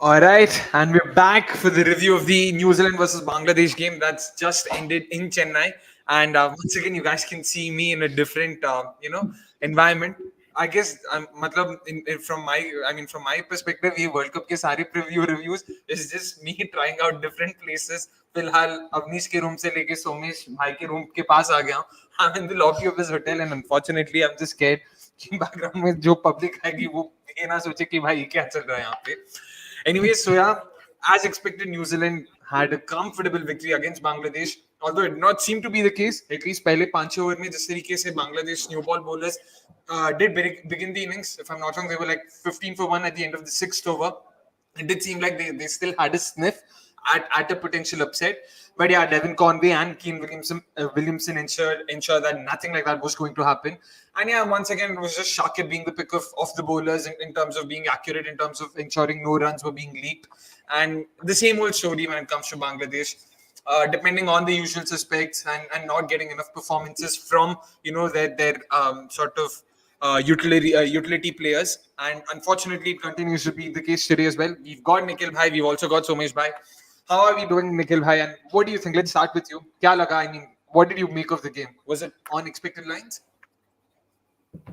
All right, and we're back for the review of the New Zealand versus Bangladesh game that's just ended in Chennai. And once again, you guys can see me in a different, environment. I guess, from my perspective, ये World Cup के सारे preview reviews is just me trying out different places. फिलहाल अवनीश के room से लेके सोमेश भाई के room के पास आ गया हूँ. I'm in the lobby of his hotel, and unfortunately, I'm just scared कि बैकग्राउंड में जो पब्लिक आएगी वो ये ना सोचे कि भाई क्या चल रहा है यहाँ पे. Anyway, so yeah, as expected, New Zealand had a comfortable victory against Bangladesh. Although it did not seem to be the case, at least पहले 5 ओवर में जिस तरीके से Bangladesh new ball bowlers did begin the innings. If I'm not wrong, they were like 15 for 1 at the end of the 6th over. It did seem like they still had a sniff at a potential upset. But yeah, Devin Conway and Kane Williamson ensure that nothing like that was going to happen. And yeah, once again, it was just Shakib being the pick of the bowlers in terms of being accurate, in terms of ensuring no runs were being leaked. And the same old story when it comes to Bangladesh. Depending on the usual suspects and not getting enough performances from their sort of utility players, and unfortunately it continues to be the case today as well. We've got Nikhil Bhai, we've also got Somesh Bhai. How are we doing, Nikhil Bhai, and what do you think? Let's start with you. Kya laga? I mean, what did you make of the game? Was it on expected lines?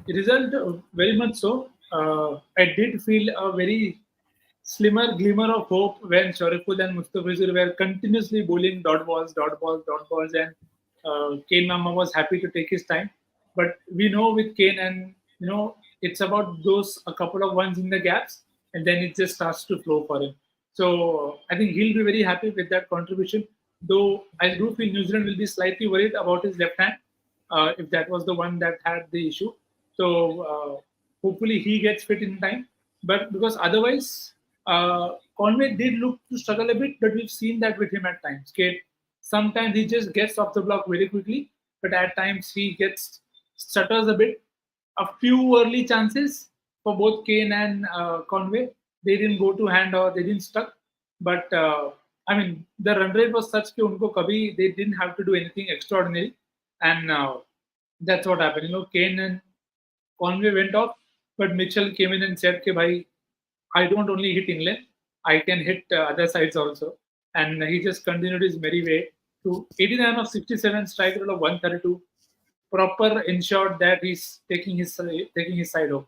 The result, very much so. I did feel a very slimmer glimmer of hope when Shariful and Mustafizur were continuously bowling dot balls, and Kane Mama was happy to take his time. But we know with Kane, and it's about those a couple of ones in the gaps, and then it just starts to flow for him. So I think he'll be very happy with that contribution. Though I do feel New Zealand will be slightly worried about his left hand, if that was the one that had the issue. So hopefully he gets fit in time. But because otherwise, Conway did look to struggle a bit, but we've seen that with him at times. Okay? Sometimes he just gets off the block very quickly, but at times he stutters a bit. A few early chances for both Kane and Conway, they didn't go to hand or they didn't stuck. But I mean, the run rate was such that they didn't have to do anything extraordinary, and that's what happened. Kane and Conway went off, but Mitchell came in and said, "Bhai, I don't only hit inland, I can hit other sides also." And he just continued his merry way to 89 of 67, strike rate of 132. Proper ensured that he's taking his side home.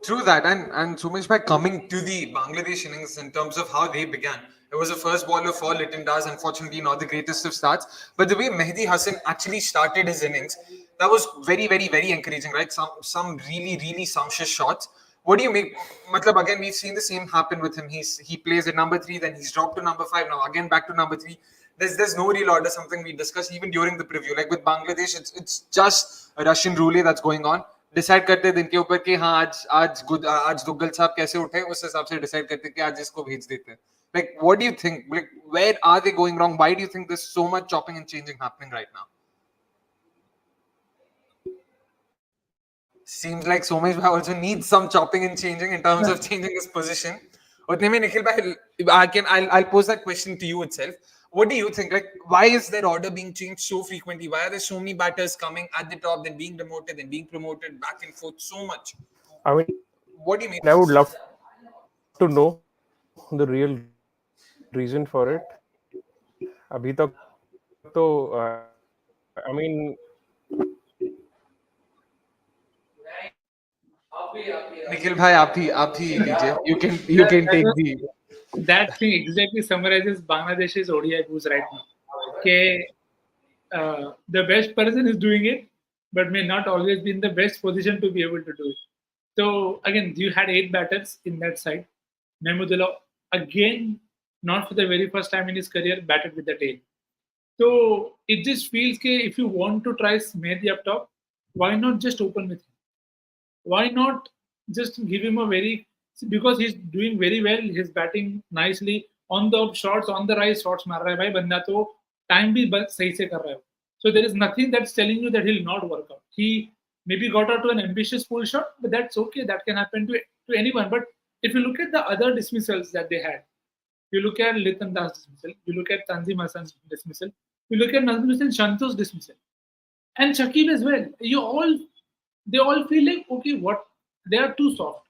True that, and Sumesh Bhai, coming to the Bangladesh innings in terms of how they began, it was a first bowler for Litton Das, unfortunately not the greatest of starts, but the way Mehdi Hassan actually started his innings, that was very, very, very encouraging, right? Some really, really sumptuous shots. What do you make? Matlab, again, we've seen the same happen with him. He plays at number 3, then he's dropped to number 5, now again back to number 3. There's no real order, something we discussed even during the preview. Like with Bangladesh, it's just a Russian roulette that's going on. Decide करते दिन के ऊपर कि हाँ आज दुग्गल साहब कैसे उठे, उस हिसाब से डिसाइड करते कि आज इसको भेज देते हैं. Like, what do you think? Like, where are they going wrong? Why do you think there's so much chopping and changing happening right now? Seems like Somesh Bhai also needs some chopping and changing in terms of changing his position. Utne mein Nikhil Bhai, I'll pose that question to you itself. What do you think? Like, why is their order being changed so frequently? Why are there so many batters coming at the top, then being demoted, then being promoted, back and forth so much? I mean, what do you mean? I would love to know the real reason for it. Abhi tak to, I mean, Nikhil Bhai, aap hi लीजिए. You can take the. That thing exactly summarizes Bangladesh's ODI boost right now. Okay, the best person is doing it, but may not always be in the best position to be able to do it. So again, you had 8 batters in that side. Mahmudullah, again, not for the very first time in his career, batted with the tail. So it just feels that if you want to try Mehdi up top, why not just open with him? Why not just give him a because he's doing very well, he's batting nicely on the shots, on the right shots मार रहा है भाई बंदा तो time भी सही से कर रहा है. So there is nothing that's telling you that he'll not work out. He maybe got out to an ambitious pull shot, but that's okay. That can happen to anyone. But if you look at the other dismissals that they had, you look at Litton Das dismissal, you look at Tanzim Hassan's dismissal, you look at Nazmul Hussain Shanto's dismissal, and Shakib as well. They all feel like, okay, what, they are too soft.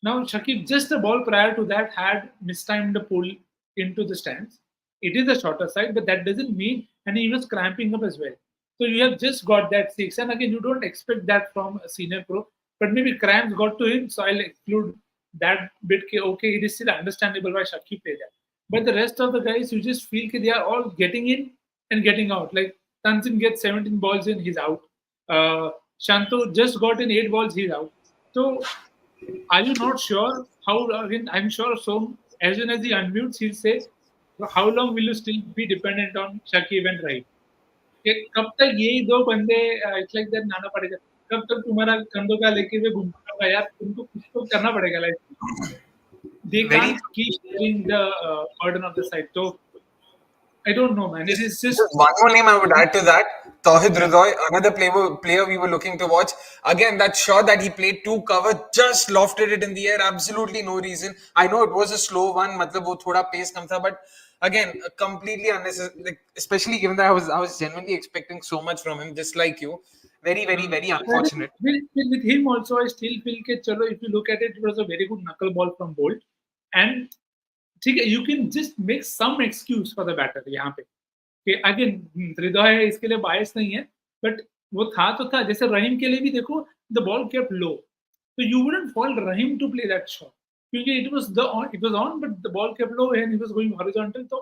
Now, Shakib, just the ball prior to that had mistimed the pull into the stands. It is a shorter side, but that doesn't mean, and he was cramping up as well. So you have just got that six, and again, you don't expect that from a senior pro, but maybe cramps got to him, so I'll exclude that bit. Okay, it is still understandable why Shakib played that. But the rest of the guys, you just feel they are all getting in and getting out. Like Tanzin gets 17 balls in, he's out. Shanto just got in 8 balls, he's out. So are you not sure how? Again, I'm sure. So as soon as he unmutes, he'll say, "How long will you still be dependent on Shakib and Rai? कब तक यही दो बंदे it's like that नाना पड़ेगा कब तक तुम्हारा कंधों का लेके हुए घूमता होगा यार तुमको कुछ तो करना पड़ेगा life they Very can't keep sharing the burden of the side so I don't know man it is just one more name I would add to that. Tauhid Ridoy, another player we were looking to watch. Again, that shot that he played to cover, just lofted it in the air. Absolutely no reason. I know it was a slow one. मतलब वो थोड़ा pace कम था, but again, completely unnecessary. Like, especially given that I was genuinely expecting so much from him, just like you. Very, very, very unfortunate. with him also I still feel that chalo if you look at it it was a very good knuckle ball from Bolt and ठीक है you can just make some excuse for the batter यहाँ पे कि again हृदय इसके लिए बायस नहीं है बट वो था तो था जैसे रहीम के लिए भी देखो the ball kept low so you wouldn't fault Rahim to play that shot क्योंकि it was on but the ball kept low and he was going horizontal so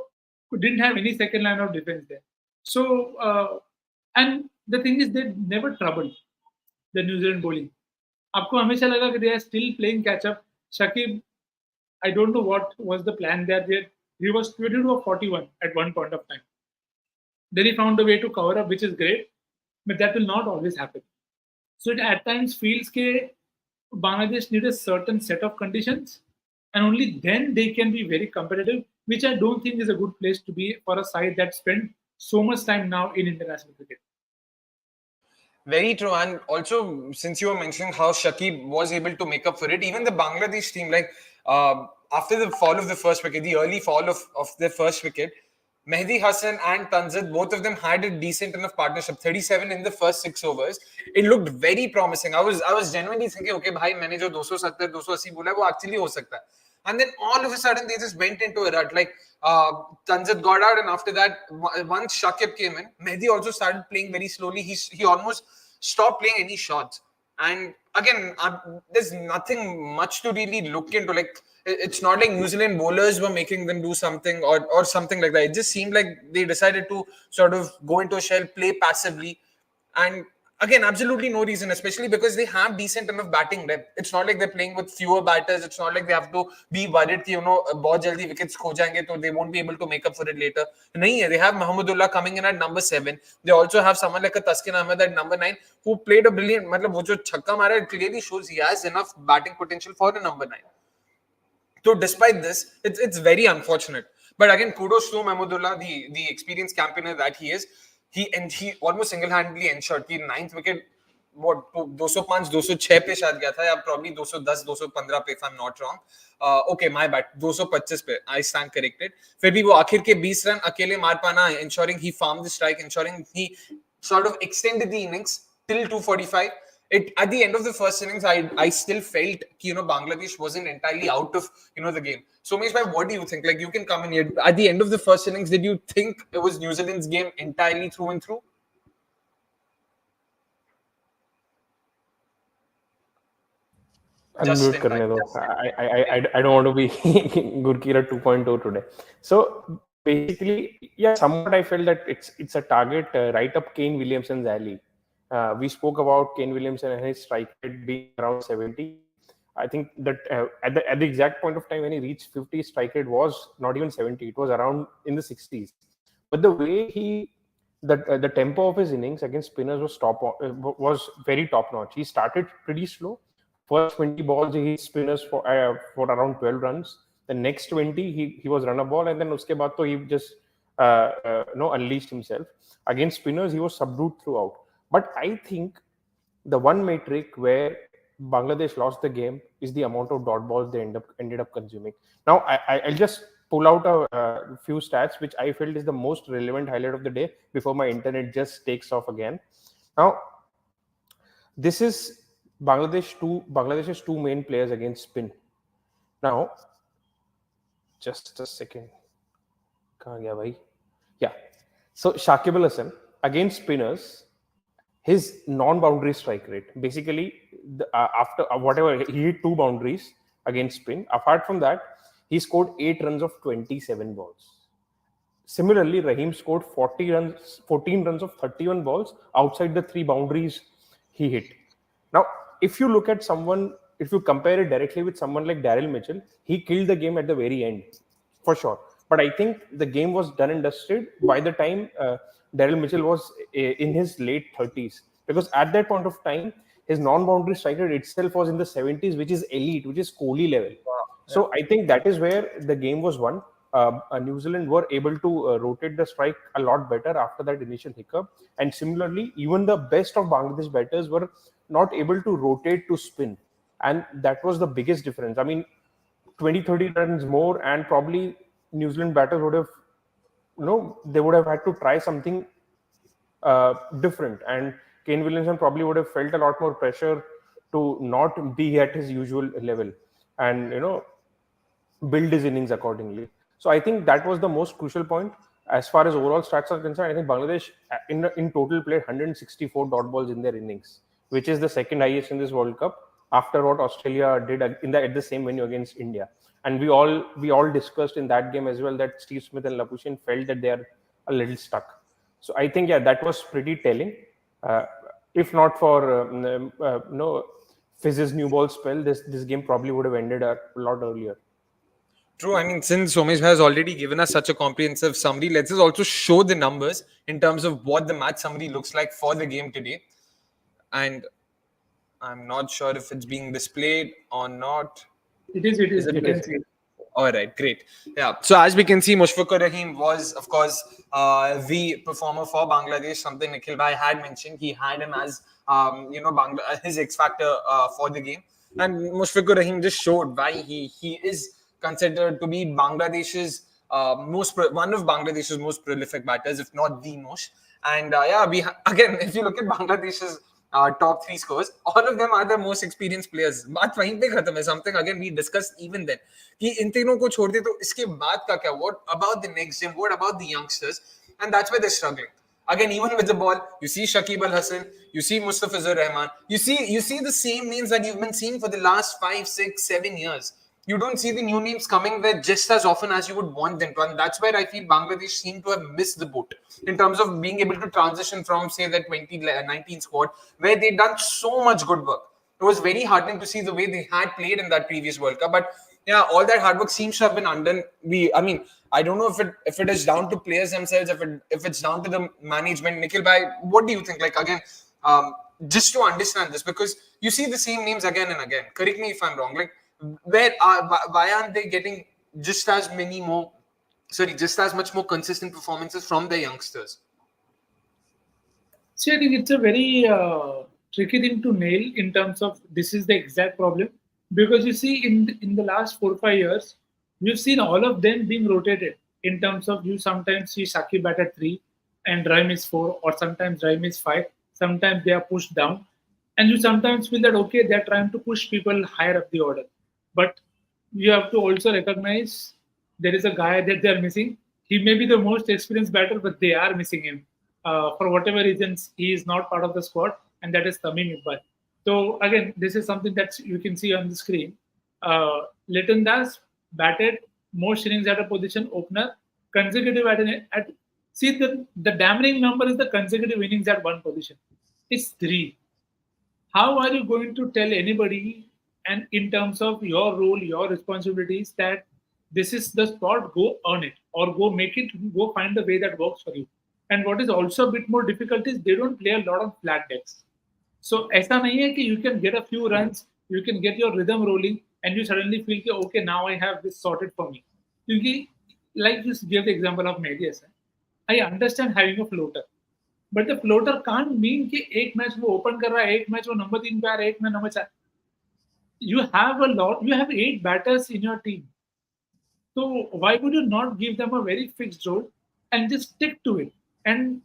didn't have any second line of defense there so and the thing is they never troubled the New Zealand bowling आपको हमेशा लगा कि they are still playing catch up Shakib I don't know what was the plan there he was 22 or 41 at one point of time then he found a way to cover up, which is great, but that will not always happen. So it at times feels that Bangladesh need a certain set of conditions, and only then they can be very competitive, which I don't think is a good place to be for a side that spent so much time now in international cricket. Very true, and also since you were mentioning how Shakib was able to make up for it, even the Bangladesh team, like after the fall of the first wicket, the early fall of the first wicket, Mehdi Hassan and Tanzid, both of them had a decent enough partnership. 37 in the first 6 overs. It looked very promising. I was genuinely thinking, okay, bhai, मैंने जो 270, 280 बोला है, वो actually हो सकता है. And then all of a sudden, they just went into a rut. Like Tanzid got out, and after that, once Shakib came in, Mehdi also started playing very slowly. He almost stopped playing any shots. And again, there's nothing much to really look into. Like it's not like New Zealand bowlers were making them do something or something like that. It just seemed like they decided to sort of go into a shell, play passively, and again, absolutely no reason, especially because they have decent enough batting depth. It's not like they're playing with fewer batters. It's not like they have to be worried that, बहुत जल्दी wickets खो जाएंगे, so they won't be able to make up for it later. नहीं है. They have Mahmudullah coming in at number 7. They also have someone like a Taskin Ahmed at number 9 who played a brilliant. मतलब वो जो छक्का मारा, it clearly shows he has enough batting potential for a number 9. So despite this, it's very unfortunate. But again, kudos to Mahmudullah, the experienced campaigner that he is. He almost single-handedly ensured the 9th wicket. What 205, 206 पे शायद गया था या probably 210, 215 पे if I'm not wrong. Okay, my bad. 225 पे I stand corrected. फिर भी वो आखिर के 20 रन अकेले मार पाना, ensuring he farmed the strike, ensuring he sort of extended the innings till 245. At the end of the first innings, I still felt Bangladesh wasn't entirely out of the game. So Mesh, what do you think? Like, you can come in here. At the end of the first innings, did you think it was New Zealand's game entirely through and through? Unmute करने दो. I don't want to be Gurkira 2.0 today. So basically, yeah, somewhat I felt that it's a target right up Kane Williamson's alley. We spoke about Kane Williamson and his strike rate being around 70. I think that at the exact point of time when he reached 50, strike rate was not even 70. It was around in the 60s. But the way the tempo of his innings against spinners was very top notch. He started pretty slow. First 20 balls he hit spinners for around 12 runs. The next 20 he was run a ball, and then uske baad to he just unleashed himself. Against spinners he was subdued throughout. But I think the one metric where Bangladesh lost the game is the amount of dot balls they ended up consuming. Now I'll just pull out a few stats which I felt is the most relevant highlight of the day before my internet just takes off again. Now this is Bangladesh's two main players against spin. Now, just a second. कहाँ गया भाई? Yeah. So Shakib Al Hasan against spinners, his non-boundary strike rate. Basically, after whatever he hit 2 boundaries against spin. Apart from that, he scored 8 runs of 27 balls. Similarly, Rahim scored 14 runs of 31 balls outside the 3 boundaries he hit. Now, if you look at someone, if you compare it directly with someone like Daryl Mitchell, he killed the game at the very end, for sure. But I think the game was done and dusted by the time Daryl Mitchell was in his late 30s. Because at that point of time, his non-boundary strike rate itself was in the 70s, which is elite, which is Kohli level. So I think that is where the game was won. New Zealand were able to rotate the strike a lot better after that initial hiccup. And similarly, even the best of Bangladesh batters were not able to rotate to spin. And that was the biggest difference. I mean, 20, 30 runs more, and probably New Zealand batters would have, they would have had to try something different. And Kane Williamson probably would have felt a lot more pressure to not be at his usual level and, build his innings accordingly. So I think that was the most crucial point. As far as overall stats are concerned, I think Bangladesh in total played 164 dot balls in their innings, which is the second highest in this World Cup after what Australia did at the same venue against India. And we all discussed in that game as well that Steve Smith and Lapushin felt that they are a little stuck. So I think that was pretty telling. If not for Fizz's new ball spell, this game probably would have ended a lot earlier. True. I mean, since Somesh has already given us such a comprehensive summary, let's just also show the numbers in terms of what the match summary looks like for the game today. And I'm not sure if it's being displayed or not. It is. It is. All right, great. Yeah. So as we can see, Mushfiqur Rahim was, of course, the performer for Bangladesh. Something Nikhil Bhai had mentioned. He had him as, his X factor for the game. And Mushfiqur Rahim just showed why he is considered to be Bangladesh's one of Bangladesh's most prolific batters, if not the most. And again, if you look at Bangladesh's top 3 scores, all of them are the most experienced players. बात वहीं पे खत्म है. Something again we discussed even then कि इन तीनों को छोड़ दे तो इसके बाद का क्या? What about the next gen? What about the youngsters? And that's where they're struggling. Again, even with the ball, you see Shakib Al Hasan, you see Mustafizur Rahman, you see the same names that you've been seeing for the last 5, 6, 7 years. You don't see the new names coming there just as often as you would want them to. And that's where I feel Bangladesh seem to have missed the boat in terms of being able to transition from, say, that 2019 squad, where they'd done so much good work. It was very heartening to see the way they had played in that previous World Cup. But yeah, all that hard work seems to have been undone. I don't know if it is down to players themselves, if it's down to the management. Nikhil bhai, what do you think? Like, again, just to understand this, because you see the same names again and again. Correct me if I'm wrong. Like, why aren't they getting just as much more consistent performances from their youngsters? See, I think it's a very tricky thing to nail in terms of this is the exact problem, because you see in the last 4 or 5 years, we've seen all of them being rotated in terms of you sometimes see Shakib bat at 3 and Rahim is 4, or sometimes Rahim is 5. Sometimes they are pushed down, and you sometimes feel that okay, they're trying to push people higher up the order. But you have to also recognize there is a guy that they are missing. He may be the most experienced batter, but they are missing him. For whatever reasons, he is not part of the squad, and that is Tamim Iqbal. So again, this is something that you can see on the screen. Leighton Das batted most innings at a position opener, consecutive at see the damning number is the consecutive innings at one position. It's 3. How are you going to tell anybody, and in terms of your role, your responsibilities, that this is the spot, go earn it, or go make it, go find the way that works for you? And what is also a bit more difficult is they don't play a lot of flat decks. So ऐसा नहीं है कि you can get a few runs, you can get your rhythm rolling, and you suddenly feel कि okay, now I have this sorted for me. क्योंकि like just give the example of Mehdi Hasan. I understand having a floater, but the floater can't mean कि एक match वो open कर रहा है, एक match वो number 3 पे आ रहा है, एक में number 4. You have 8 batters in your team. So why would you not give them a very fixed role and just stick to it? And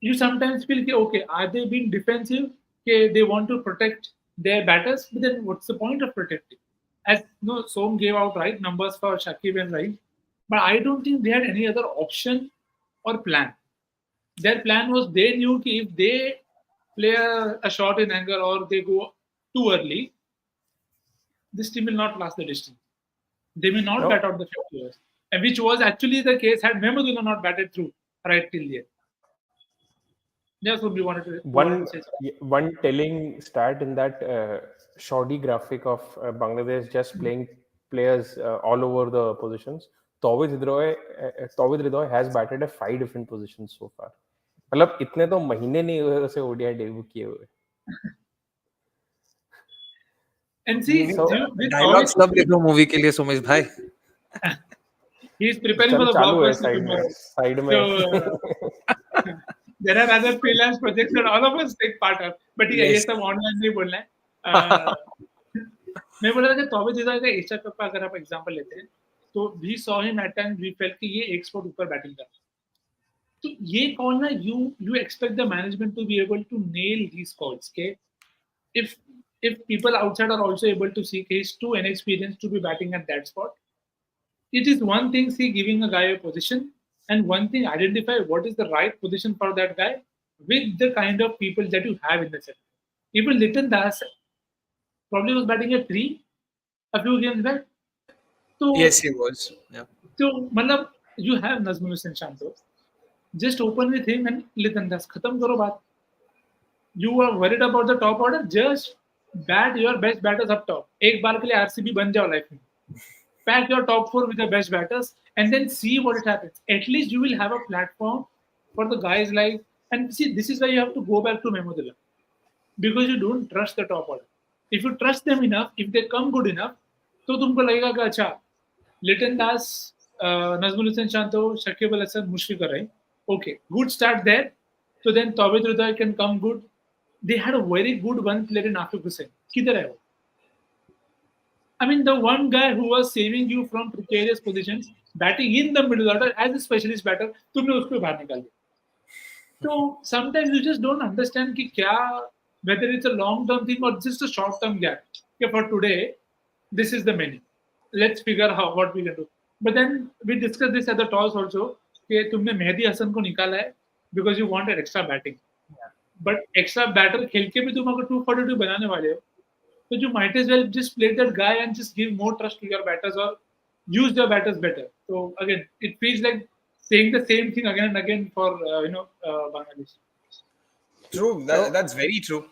you sometimes feel, okay, are they being defensive? Okay, they want to protect their batters, but then what's the point of protecting? as no Som gave out right numbers for Shakib and right, but I don't think they had any other option or plan. Their plan was they knew that if they play a shot in anger or they go too early, this team will not last the distance. They may not No. bat out the 50 overs, and which was actually the case had Mehmudullah not batted through right till the end. That's what we wanted to One say. one telling stat in that shoddy graphic of Bangladesh just playing players all over the positions. Tawhid Hridoy has batted at 5 different positions so far. मतलब इतने तो महीने नहीं हुए उसे ODI debut किए हुए. And see, So with all dialogues his, लब लिख दो मूवी के लिए सुमेश भाई. he is preparing चल for the चालू है blockbuster tomorrow. साइड में. So there are other freelance projects that all of us take part of. But ये Yes. सब ऑनलाइन नहीं बोलना है. मैं बोल रहा था कि तौबीर रिज़वान का एशिया कप का अगर आप एग्जांपल लेते हैं तो we saw him at times we felt कि ये एक स्पॉट ऊपर बैटिंग कर. तो ये कॉल ना you expect the management to be able to nail these calls. Okay, if people outside are also able to see he's too inexperienced to be batting at that spot, it is one thing see giving a guy a position and one thing identify what is the right position for that guy with the kind of people that you have in the set. Even Liton Das probably was batting at 3 a few games back. So, Yes, he was. Yeah. so matlab, you have Nazmul Hussain Shanto. Just open with him and Liton Das. Khatam karo baat. You are worried about the top order, just bat your best batters up top. एक बार के लिए RCB बन जाओ life में. Pack your top 4 with the best batters and then see what it happens. At least you will have a platform for the guys like, and see, this is why you have to go back to Mehmudullah. Because you don't trust the top order. If you trust them enough, if they come good enough, तो तुमको लगेगा कि अच्छा, Liton Das, Nazmul Hussain Shanto, Shakib Al Hasan, Mushfiq कर रहे हैं. Okay, good start there. So then Tawhid Hridoy can come good. They had a very good one player in Afiq Hussain. किधर है वो? I mean, the one guy who was saving you from precarious positions, batting in the middle order as a specialist batter, तुमने उसको बाहर निकाल दिया. So sometimes you just don't understand कि क्या, whether it's a long-term thing or just a short-term gap. Okay, for today, this is the menu. Let's figure out what we can do. But then we discussed this at the toss also कि तुमने मेहदी हसन को निकाला है because you wanted extra batting. But extra batter खेल के भी तुम अगर 242 बनाने वाले हो, so you might as well just play that guy and just give more trust to your batters or use your batters better. So again, it feels like saying the same thing again and again for Bangladesh. True. That's very true.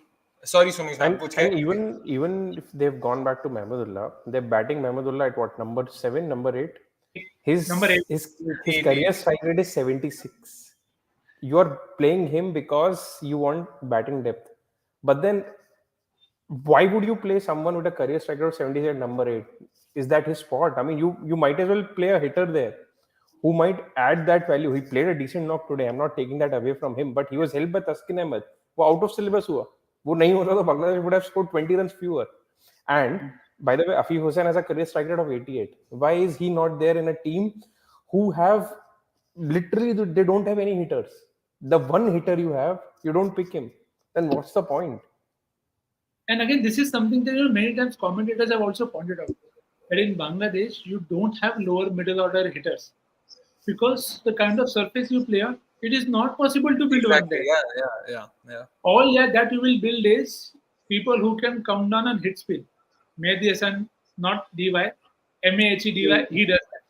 Sorry, Sumesh. And even if they've gone back to Mehmudullah, they're batting Mehmudullah at what, number 7, number 8? His Number 8. his career strike rate is 76. You are playing him because you want batting depth. But then why would you play someone with a career strike rate of 76 at number 8? Is that his spot? I mean, you might as well play a hitter there who might add that value. He played a decent knock today. I'm not taking that away from him, but he was helped by Taskin Ahmed. वो out of syllabus हुआ. वो नहीं होता तो Bangladesh would have scored 20 runs fewer. And by the way, Afiq Hussain has a career strike rate of 88. Why is he not there in a team who have literally they don't have any hitters? The one hitter you have, you don't pick him. Then what's the point? And again, this is something that many times commentators have also pointed out. That in Bangladesh, you don't have lower middle order hitters. Because the kind of surface you play on, it is not possible to build one there. Yeah. All that you will build is people who can come down and hit spin. Mehdi Hasan, not DY, MAHE he does that.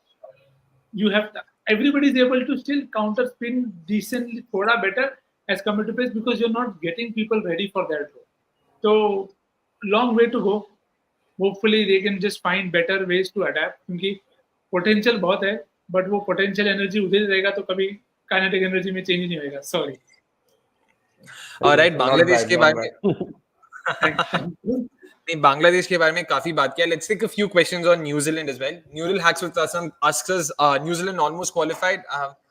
You have everybody is able to still counter spin decently, thoda better as compared to pace because you're not getting people ready for that role. So long way to go. Hopefully they can just find better ways to adapt. क्योंकि potential बहुत है, but वो potential energy उधर रहेगा तो कभी kinetic energy में change नहीं होएगा. Sorry. Alright, बांग्लादेश के बारे में नहीं, बांग्लादेश के बारे में काफी बात किया. Let's take a few questions on New Zealand as well. Neural Hacks with us asks us, New Zealand almost qualified.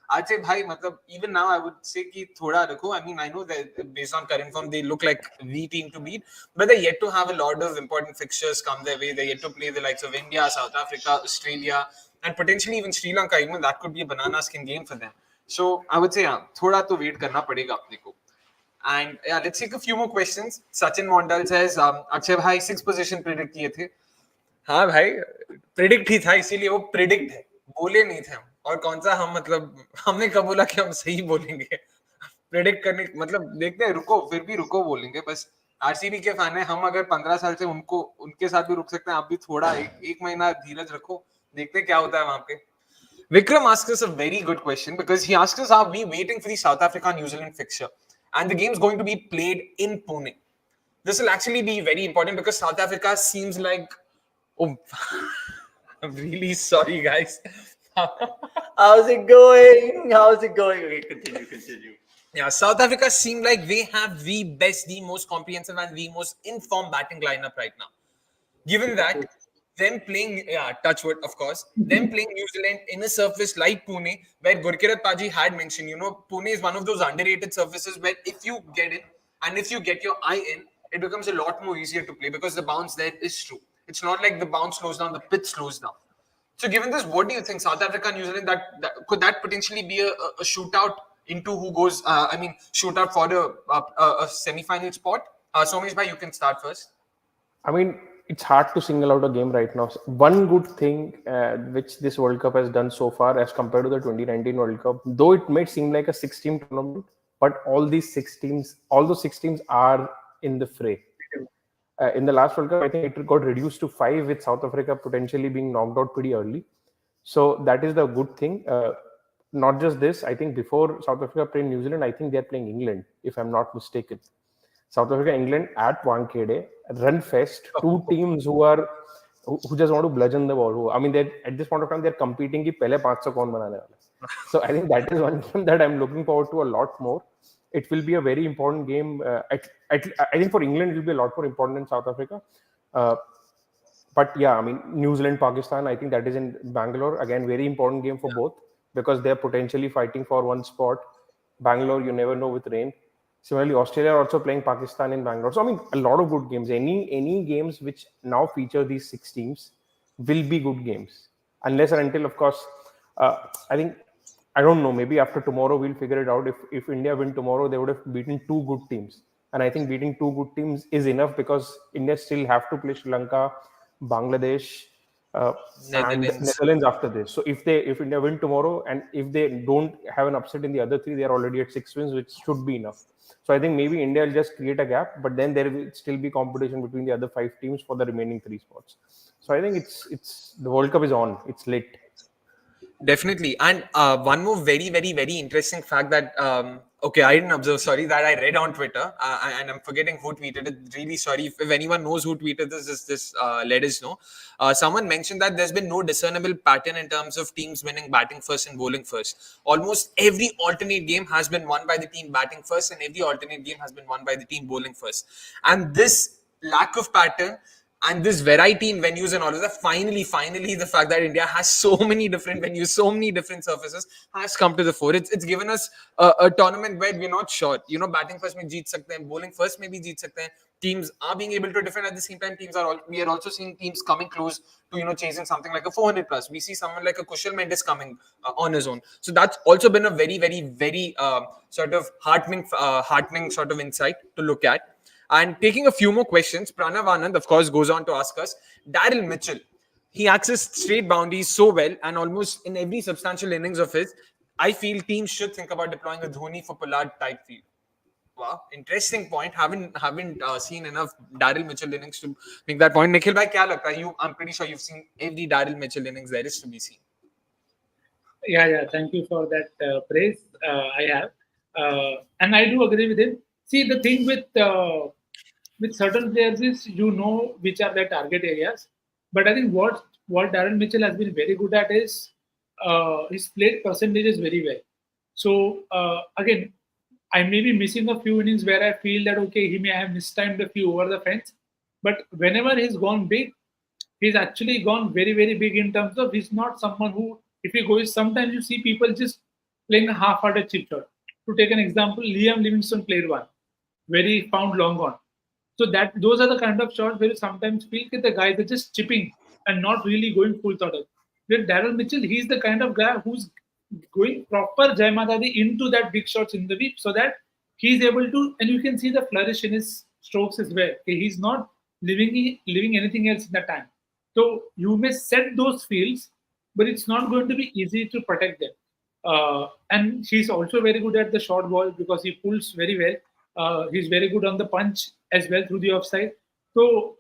I'd say भाई मतलब even now I would say कि थोड़ा रखो. I mean I know that based on current form they look like the team to beat, but they're yet to have a lot of important fixtures come their way. They're yet to play the likes of India, South Africa, Australia, and potentially even Sri Lanka. Even that could be a banana skin game for them. So I would say थोड़ा तो wait करना पड़ेगा अपने को. And yeah, let's take a few more questions. Sachin Mondal says, Akshay bhai 6th position predict किए थे. हाँ भाई, प्रिडिक्ट ही था, इसीलिए वो प्रिडिक्ट है, बोले नहीं थे हम। और कौन सा हम, मतलब हमने कब बोला कि हम सही बोलेंगे? प्रिडिक्ट करने मतलब देखते हैं, रुको, फिर भी रुको बोलेंगे बस। आरसीबी के फैन है हम, अगर 15 साल से उनको उनके साथ भी रुक सकते हैं, आप भी थोड़ा एक महीना धीरज रखो, देखते हैं क्या होता है वहां पे। Vikram asks us a very good question because he asks us, are we waiting for the South Africa New Zealand fixture? And the game's going to be played in Pune. This will actually be very important because South Africa seems like. Oh, I'm really sorry, guys. How's it going? How's it going? Okay, continue. Yeah, South Africa seem like they have the best, the most comprehensive, and the most informed batting lineup right now. Given that, them playing, Touchwood, of course, them playing New Zealand in a surface like Pune, where Gurkirat Paji had mentioned, Pune is one of those underrated surfaces where if you get in and if you get your eye in, it becomes a lot more easier to play because the bounce there is true. It's not like the bounce slows down, the pitch slows down. So, given this, what do you think, South Africa, New Zealand, that could that potentially be a shootout into who goes? Shootout for a semi-final spot. Somesh bhai, you can start first. I mean, it's hard to single out a game right now. One good thing which this World Cup has done so far, as compared to the 2019 World Cup, though it may seem like a 6-team tournament, but all those 6 teams are in the fray. In the last World Cup, I think it got reduced to 5, with South Africa potentially being knocked out pretty early. So that is the good thing. Not just this, I think before South Africa playing New Zealand, I think they're playing England, if I'm not mistaken. South Africa, England at Wankhede, run fest, two teams who just want to bludgeon the ball. I mean, at this point of time, they're competing ki pehle 500 kaun banane wala. So I think that is one game that I'm looking forward to a lot more. It will be a very important game. I think for England, it will be a lot more important than South Africa. But yeah, I mean, New Zealand, Pakistan, I think that is in Bangalore. Again, very important game for both because they're potentially fighting for one spot. Bangalore, you never know with rain. Similarly, Australia are also playing Pakistan in Bangalore. So, I mean, a lot of good games. Any games which now feature these 6 teams will be good games. Unless and until, of course, I think, I don't know, maybe after tomorrow we'll figure it out. If India win tomorrow, they would have beaten 2 good teams. And I think beating 2 good teams is enough because India still have to play Sri Lanka, Bangladesh, and Netherlands after this. So if India win tomorrow and if they don't have an upset in the other 3, they are already at 6 wins, which should be enough. So I think maybe India will just create a gap, but then there will still be competition between the other 5 teams for the remaining 3 spots. So I think it's the World Cup is on. It's lit. Definitely. And one more very, very, very interesting fact that, okay, I didn't observe, sorry, that I read on Twitter, and I'm forgetting who tweeted it. Really sorry. If anyone knows who tweeted this, just let us know. Someone mentioned that there's been no discernible pattern in terms of teams winning batting first and bowling first. Almost every alternate game has been won by the team batting first, and every alternate game has been won by the team bowling first. And this lack of pattern and this variety in venues and all of that, finally, the fact that India has so many different venues, so many different surfaces has come to the fore. It's given us a tournament where we're not sure. Batting first mein jeet sakte hain, bowling first mein bhi jeet sakte hain. Teams are being able to defend at the same time. We are also seeing teams coming close to chasing something like a 400 plus. We see someone like a Kushal Mendes coming on his own. So that's also been a very, very, very sort of heartening sort of insight to look at. And taking a few more questions, Pranav Anand, of course, goes on to ask us, Daryl Mitchell, he accessed straight boundaries so well, and almost in every substantial innings of his, I feel teams should think about deploying a Dhoni for Pollard type field. Wow, interesting point. Haven't seen enough Daryl Mitchell innings to make that point. Nikhil bhai, kya lagta hai? I'm pretty sure you've seen every Daryl Mitchell innings there is to be seen. Yeah. Thank you for that praise. I have, and I do agree with him. See, the thing with certain players is which are their target areas. But I think what Darren Mitchell has been very good at is his plate percentages very well. So again, I may be missing a few innings where I feel that okay, he may have mistimed a few over the fence. But whenever he's gone big, he's actually gone very, very big in terms of he's not someone who, if he goes, sometimes you see people just playing a half-hearted chip shot. To take an example, Liam Livingstone played one, where he found long on. So those are the kind of shots where you sometimes feel that the guys are just chipping and not really going full throttle. With Daryl Mitchell, he's the kind of guy who's going proper Jai Mata Di into that big shots in the deep so that he's able to, and you can see the flourish in his strokes as well. Okay, he's not living anything else in that time. So you may set those fields, but it's not going to be easy to protect them. And he's also very good at the short ball because he pulls very well. He's very good on the punch as well through the offside. So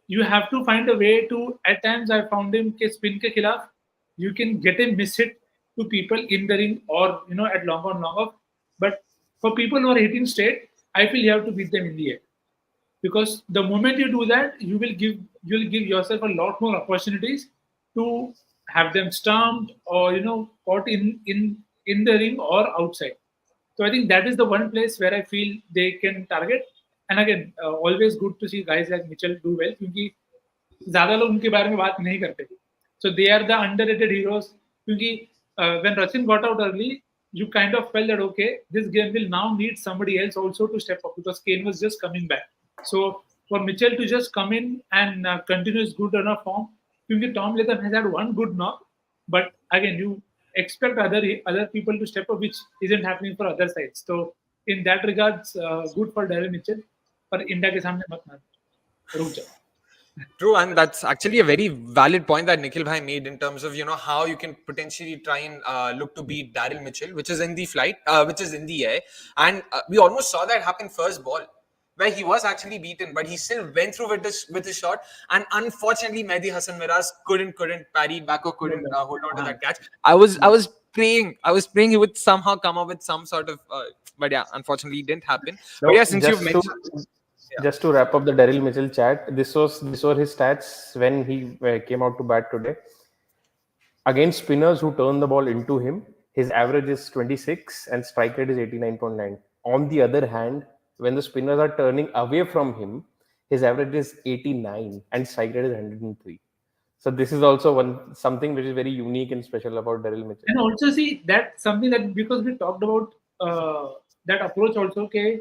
you have to find a way to. At times, I found him ke spin ke khilaf. You can get him miss hit to people in the ring or at long on long off. But for people who are hitting straight, I feel you have to beat them in the air because the moment you do that, you'll give yourself a lot more opportunities to have them stumped or caught in the ring or outside. So I think that is the one place where I feel they can target. And again, always good to see guys like Mitchell do well क्योंकि ज़्यादा लोग उनके बारे में बात नहीं करते. So they are the underrated heroes क्योंकि when Rachin got out early, you kind of felt that okay, this game will now need somebody else also to step up because Kane was just coming back. So for Mitchell to just come in and continue his good run of form, because Tom Latham has had one good knock, but again you expect other people to step up, which isn't happening for other sides. So in that regards, good for Daryl Mitchell. पर India के सामने मत मार, रुक जाओ. True, and that's actually a very valid point that Nikhil Bhai made in terms of how you can potentially try and look to beat Daryl Mitchell, which is in the flight, which is in the air, and we almost saw that happen first ball, where he was actually beaten, but he still went through with his shot, and unfortunately, Mehdi Hassan Miraz couldn't parry back or couldn't hold on to that catch. I was praying he would somehow come up with some sort of, but yeah, unfortunately, it didn't happen. No, but yeah, since you've mentioned. Just to wrap up the Daryl Mitchell chat, these were his stats when he came out to bat today. Against spinners who turn the ball into him, his average is 26 and strike rate is 89.9. On the other hand, when the spinners are turning away from him, his average is 89 and strike rate is 103. So this is also something which is very unique and special about Daryl Mitchell. And also see that something that because we talked about that approach also, okay,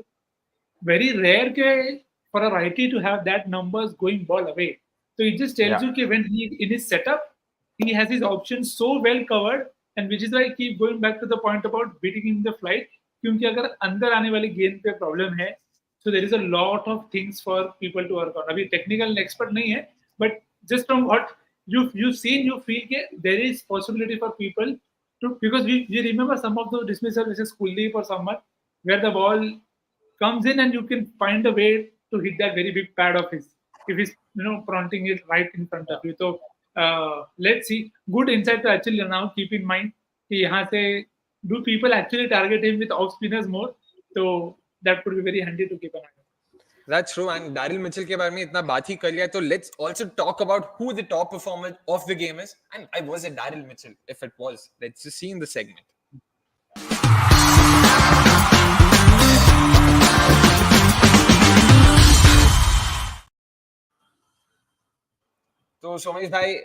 very rare for a righty to have that numbers going ball away. So it just tells you that when he in his setup, he has his options so well covered, and which is why I keep going back to the point about beating him in the flight. क्योंकि अगर अंदर आने वाली गेंद पे problem है, so there is a lot of things for people to work on. अभी technical expert नहीं है, but just from what you've seen, you feel that there is possibility for people to, because we remember some of the dismissal versus Kuldeep or someone where the ball comes in and you can find a way to hit that very big pad of his if he's fronting it right in front of you. So let's see. Good insight to actually now keep in mind कि यहाँ से do people actually target him with off spinners more? So that could be very handy to keep an eye on. That's true, and Daryl Mitchell के बारे में इतना बात ही कर लिया, तो let's also talk about who the top performer of the game is, and I was it Daryl Mitchell. If it was, let's just see in the segment. So Somesh bhai,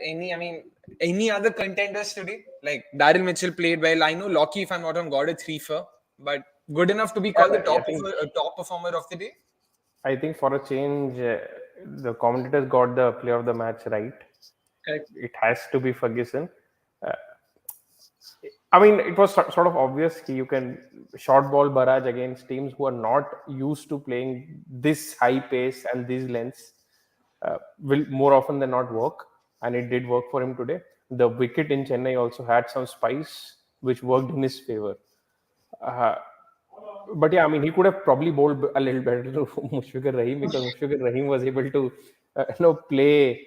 any other contenders today? Like Daryl Mitchell played well. I know Lockie, if I'm not wrong, got a 3-4, but good enough to be called the top performer of the day. I think for a change, the commentators got the player of the match right. Correct. It has to be Ferguson. It was sort of obvious you can short ball barrage against teams who are not used to playing this high pace and these lengths. Will more often than not work, and it did work for him today. The wicket in Chennai also had some spice, which worked in his favor. But yeah, he could have probably bowled a little better to Mushfiqur Rahim because Mushfiqur Rahim was able to play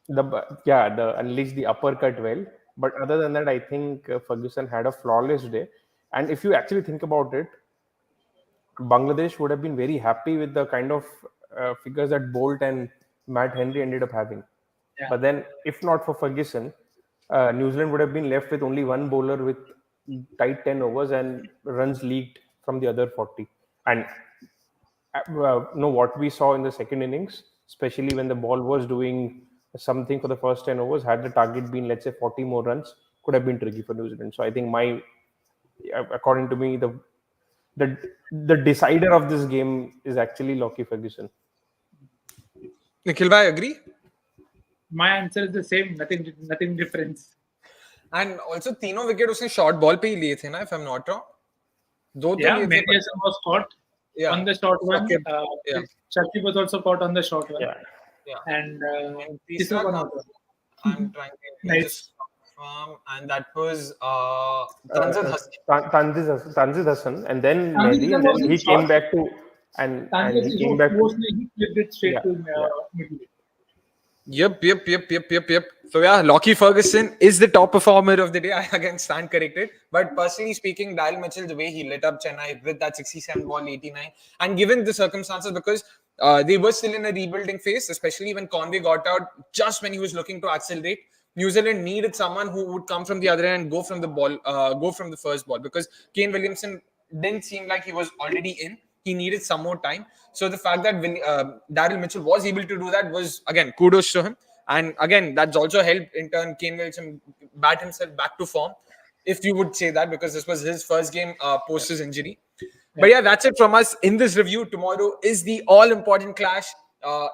unleash the uppercut well. But other than that, I think Ferguson had a flawless day. And if you actually think about it, Bangladesh would have been very happy with the kind of figures that Bolt and Matt Henry ended up having. Yeah. But then, if not for Ferguson, New Zealand would have been left with only one bowler with tight 10 overs and runs leaked from the other 40. And what we saw in the second innings, especially when the ball was doing something for the first 10 overs, had the target been, let's say, 40 more runs, could have been tricky for New Zealand. So I think according to me, the decider of this game is actually Lockie Ferguson. Nikhil bhai, agree? My answer is the same. Nothing difference. And also, तीनों wicket उसने short ball पे ही लिए थे ना, if I'm not wrong. Mehdi Hassan was caught on the short one. Shakib was also caught on the short one. Yeah. Yeah. and And तीसरा तीसरा कौन कौन होता? I'm trying to Nice. just confirm, and that was Tanzil Hassan. Tanzil Hassan, and then Tanzil Mehdi, Hassan and was then in he short. came back to and Tanzil he Hassan came was back to mostly he flipped it straight yeah, to yeah. middle. Yep. So yeah, Lockie Ferguson is the top performer of the day. I again stand corrected. But personally speaking, Dale Mitchell, the way he lit up Chennai with that 67 ball 89, and given the circumstances, because they were still in a rebuilding phase, especially when Conway got out, just when he was looking to accelerate. New Zealand needed someone who would come from the other end and go from the ball, go from the first ball, because Kane Williamson didn't seem like he was already in. He needed some more time. So the fact that Daryl Mitchell was able to do that was, again, kudos to him. And again, that's also helped in turn Kane Williamson bat himself back to form, if you would say that, because this was his first game post his injury. But yeah, that's it from us in this review. Tomorrow is the all-important clash.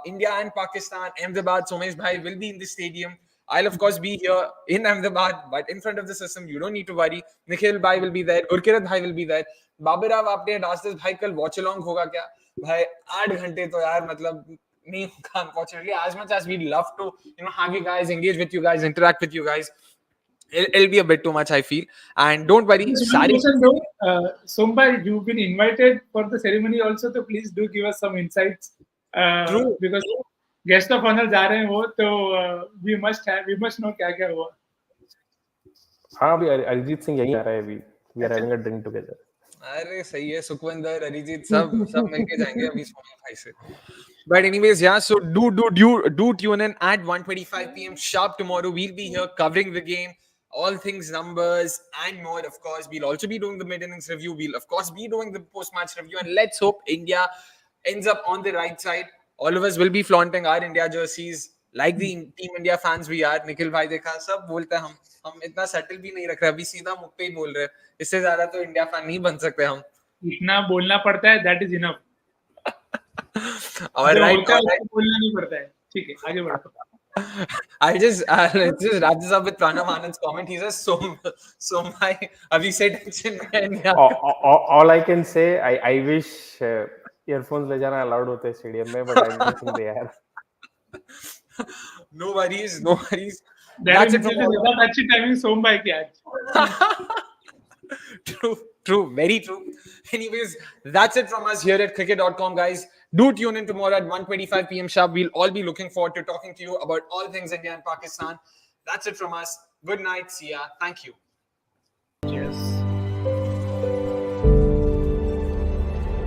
India and Pakistan. Ahmedabad, Somesh Bhai will be in the stadium. I'll of course be here in Ahmedabad, but in front of the system. You don't need to worry. Nikhil Bhai will be there. Gurkirat Bhai will be there. Babirao आपने asked us भाई कल watch along होगा क्या? भाई 8 घंटे तो यार मतलब नहीं होगा unfortunately. As much as we'd love to, have you guys, engage with you guys, interact with you guys, it'll be a bit too much, I feel. And don't worry, Just one Sari. question though, Sombai, you've been invited for the ceremony also, so please do give us some insights. True. Because guest of honor जा रहे हैं वो, तो we must know क्या क्या हुआ. हाँ अभी अरिजीत सिंह यहीं आ रहा है अभी. We are having a drink together. अरे सही है, सुखविंदर, अरिजीत सब मिलके जाएंगे अभी सोमन भाई से. But anyways, yeah, so do tune in at 1:25 p.m. sharp tomorrow. We'll be here covering the game, all things numbers and more. Of course, we'll also be doing the mid-innings review. We'll of course be doing the post-match review, and let's hope India ends up on the right side. All of us will be flaunting our India jerseys like the Team India fans we are. Nikhil भाई देखा सब बोलते हैं हम इतना settle भी नहीं रख रहे, अभी सीधा मुख पे ही बोल रहे हैं. इससे ज्यादा तो इंडिया फैन नहीं बन सकते हम. इतना बोलना पड़ता है, that is enough. All जो right, होता है all right. उसको बोलना नहीं पड़ता है. ठीक है, आगे बढ़ो. let's just wrap this up with Pranav Anand's comment. He says, so my abhi se tension mein hai. All I can say, I wish earphones ले जाना allowed होते stadium में, but I don't think they are. No worries. That's it. ज्यादा अच्छी timing सोमबाई की आज. True, very true. Anyways, that's it from us here at cricket.com, guys. Do tune in tomorrow at 1:25 p.m. sharp. We'll all be looking forward to talking to you about all things India and Pakistan. That's it from us. Good night. See ya. Thank you. Yes.